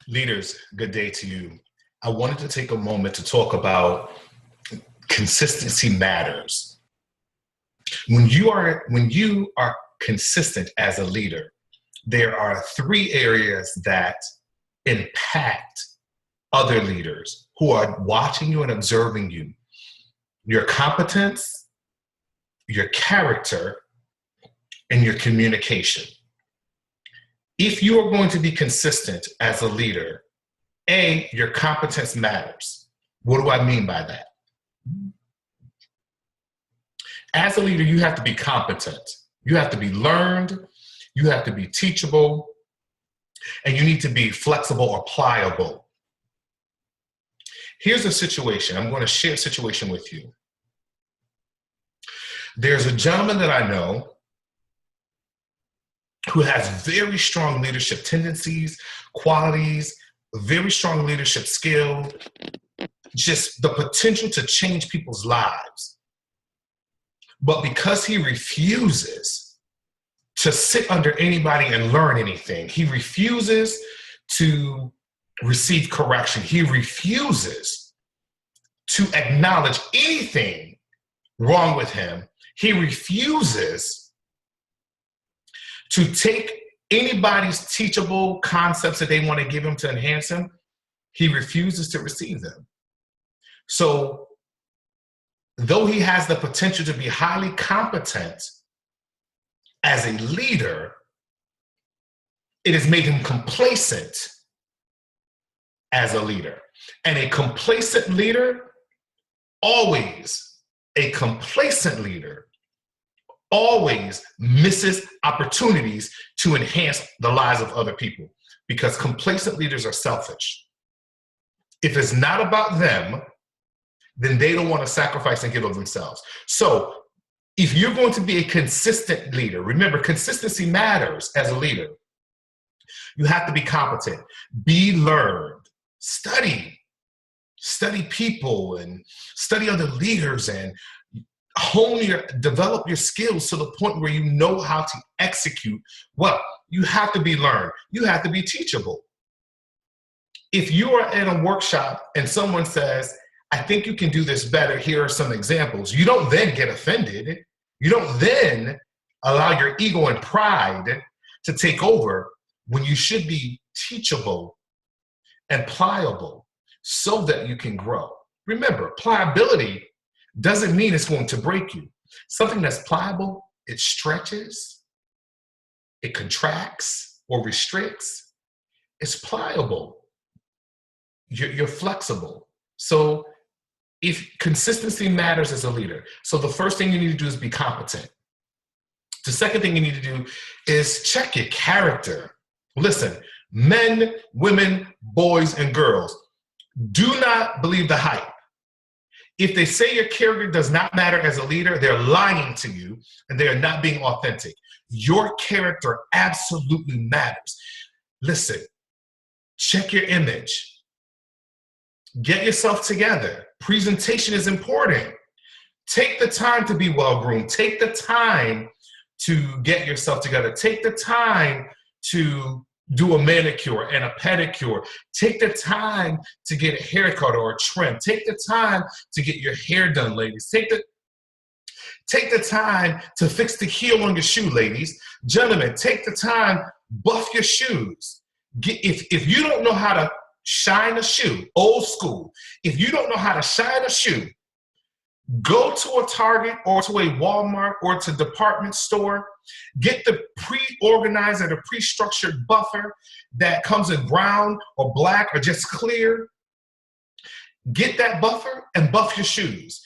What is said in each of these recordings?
Leaders, good day to you. I wanted to take a moment to talk about consistency matters. When you are consistent as a leader, there are three areas that impact other leaders who are watching you and observing you: your competence, your character, and your communication. If you are going to be consistent as a leader, A, your competence matters. What do I mean by that? As a leader, you have to be competent. You have to be learned. You have to be teachable. And you need to be flexible or pliable. Here's a situation. I'm going to share a situation with you. There's a gentleman that I know who has very strong leadership tendencies, qualities, very strong leadership skill, just the potential to change people's lives. But because he refuses to sit under anybody and learn anything, he refuses to receive correction, he refuses to acknowledge anything wrong with him, he refuses to take anybody's teachable concepts that they want to give him to enhance him, he refuses to receive them. So, though he has the potential to be highly competent as a leader, it has made him complacent as a leader. And a complacent leader always misses opportunities to enhance the lives of other people, because complacent leaders are selfish. If it's not about them, then they don't want to sacrifice and give of themselves. So if you're going to be a consistent leader, remember, consistency matters as a leader. You have to be competent, be learned, study people and study other leaders and develop your skills to the point where you know how to execute well. You have to be learned. You have to be teachable. If you are in a workshop and someone says, I think you can do this better, here are some examples, you don't then get offended. You don't then allow your ego and pride to take over, when you should be teachable and pliable so that you can grow. Remember, pliability doesn't mean it's going to break you. Something that's pliable, it stretches, it contracts or restricts. It's pliable. You're flexible. So if consistency matters as a leader, so the first thing you need to do is be competent. The second thing you need to do is check your character. Listen, men, women, boys, and girls, do not believe the hype. If they say your character does not matter as a leader, they're lying to you and they are not being authentic. Your character absolutely matters. Listen, check your image. Get yourself together. Presentation is important. Take the time to be well-groomed. Take the time to get yourself together. Take the time to do a manicure and a pedicure. Take the time to get a haircut or a trim. Take the time to get your hair done, ladies. Take the time to fix the heel on your shoe, ladies. Gentlemen, take the time, buff your shoes. If you don't know how to shine a shoe, old school, if you don't know how to shine a shoe, go to a Target or to a Walmart or to a department store, get the pre-organized or the pre-structured buffer that comes in brown or black or just clear. Get that buffer and buff your shoes.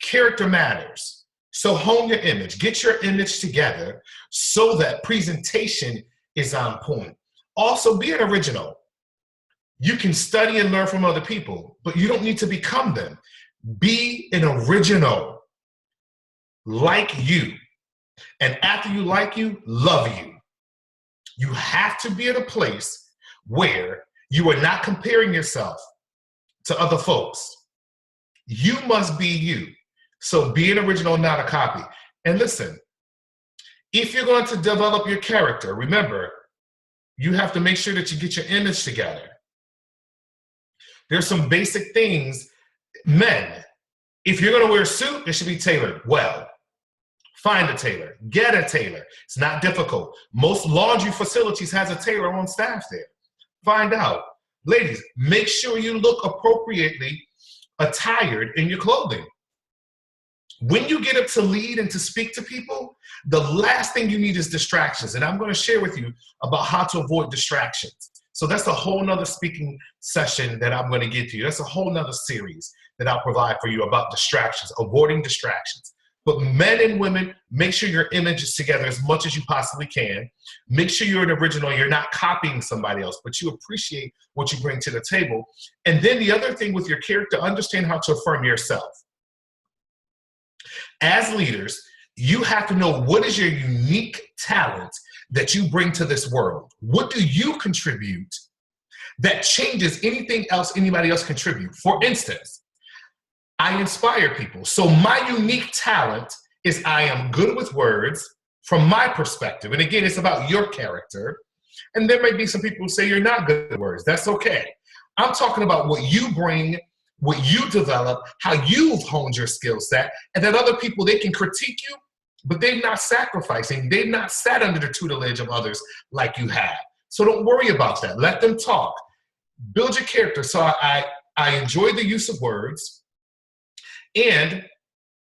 Character matters. So hone your image. Get your image together so that presentation is on point. Also, be an original. You can study and learn from other people, but you don't need to become them. Be an original. Like you. And after you like you, love you. You have to be at a place where you are not comparing yourself to other folks. You must be you. So be an original, not a copy. And listen, if you're going to develop your character, remember, you have to make sure that you get your image together. There's some basic things. Men, if you're going to wear a suit, it should be tailored well. Find a tailor. Get a tailor. It's not difficult. Most laundry facilities has a tailor on staff there. Find out. Ladies, make sure you look appropriately attired in your clothing. When you get up to lead and to speak to people, the last thing you need is distractions. And I'm going to share with you about how to avoid distractions. So that's a whole nother speaking session that I'm going to get to you. That's a whole nother series that I'll provide for you about distractions, avoiding distractions. But men and women, make sure your image is together as much as you possibly can. Make sure you're an original. You're not copying somebody else, but you appreciate what you bring to the table. And then the other thing with your character, understand how to affirm yourself. As leaders, you have to know what is your unique talent that you bring to this world. What do you contribute that changes anything else anybody else contribute? For instance, I inspire people. So my unique talent is I am good with words from my perspective. And again, it's about your character. And there may be some people who say you're not good with words. That's okay. I'm talking about what you bring, what you develop, how you've honed your skill set, and that other people, they can critique you, but they're not sacrificing. They've not sat under the tutelage of others like you have. So don't worry about that. Let them talk. Build your character. So I enjoy the use of words, and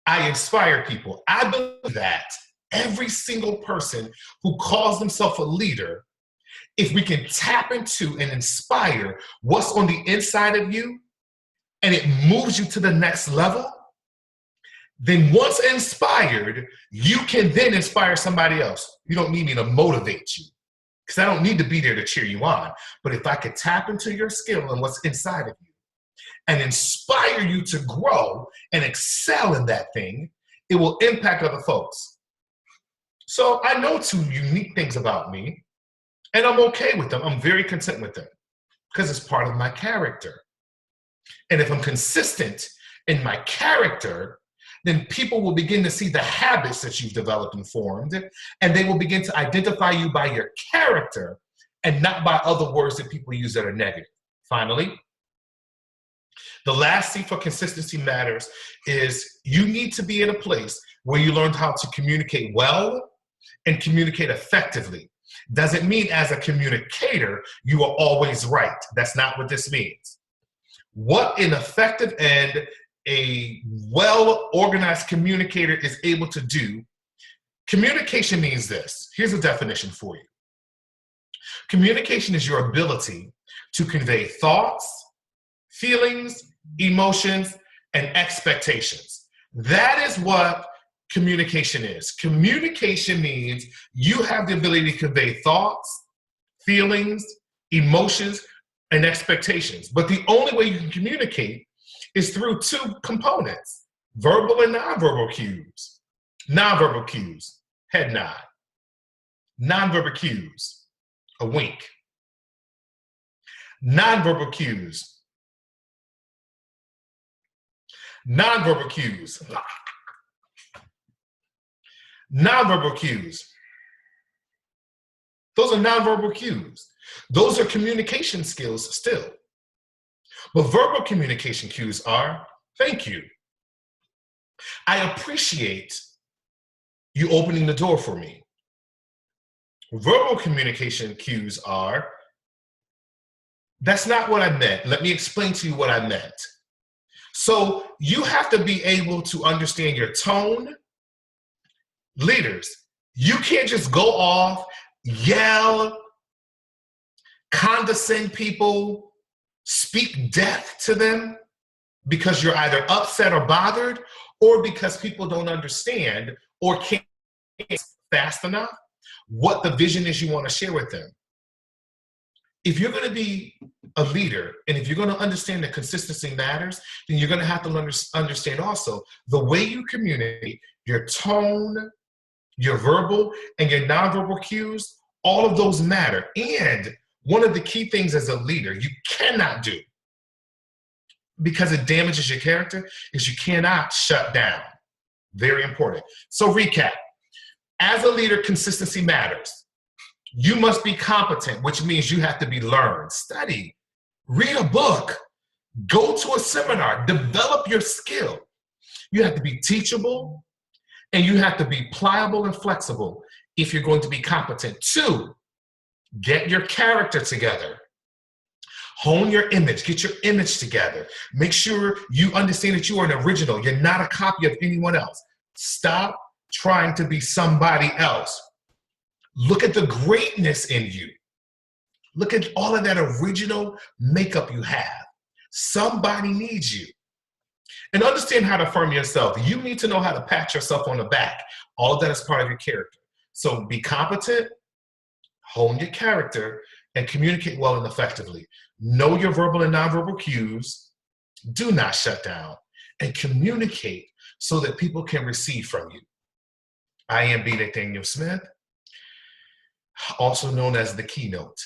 I inspire people. I believe that every single person who calls themselves a leader, if we can tap into and inspire what's on the inside of you, and it moves you to the next level, then once inspired, you can then inspire somebody else. You don't need me to motivate you, because I don't need to be there to cheer you on. But if I could tap into your skill and what's inside of you and inspire you to grow and excel in that thing, it will impact other folks. So I know two unique things about me, and I'm okay with them. I'm very content with them because it's part of my character. And if I'm consistent in my character, then people will begin to see the habits that you've developed and formed, and they will begin to identify you by your character and not by other words that people use that are negative. Finally, the last C for consistency matters is you need to be in a place where you learn how to communicate well and communicate effectively. Doesn't mean as a communicator, you are always right. That's not what this means. What an effective and a well-organized communicator is able to do, communication means this. Here's a definition for you. Communication is your ability to convey thoughts, feelings, emotions, and expectations. That is what communication is. Communication means you have the ability to convey thoughts, feelings, emotions, and expectations. But the only way you can communicate is through two components: verbal and nonverbal cues. Nonverbal cues, head nod. Nonverbal cues, a wink. Nonverbal cues. Nonverbal cues. Nonverbal cues. Those are nonverbal cues. Those are communication skills still. But verbal communication cues are, thank you. I appreciate you opening the door for me. Verbal communication cues are, that's not what I meant. Let me explain to you what I meant. So you have to be able to understand your tone. Leaders, you can't just go off, yell, condescend people, speak death to them because you're either upset or bothered, or because people don't understand or can't fast enough what the vision is you want to share with them. If you're going to be a leader, and if you're going to understand that consistency matters, then you're going to have to understand also the way you communicate, your tone, your verbal and your nonverbal cues, all of those matter. And one of the key things as a leader you cannot do, because it damages your character, is you cannot shut down. Very important. So recap. As a leader, consistency matters. You must be competent, which means you have to be learned. Study. Read a book. Go to a seminar, develop your skill. You have to be teachable and you have to be pliable and flexible if you're going to be competent. 2, get your character together. Hone your image, get your image together. Make sure you understand that you are an original. You're not a copy of anyone else. Stop trying to be somebody else. Look at the greatness in you. Look at all of that original makeup you have. Somebody needs you. And understand how to affirm yourself. You need to know how to pat yourself on the back. All of that is part of your character. So be competent, hone your character, and communicate well and effectively. Know your verbal and nonverbal cues. Do not shut down. And communicate so that people can receive from you. I am B. Nathaniel Smith, also known as the Keynote.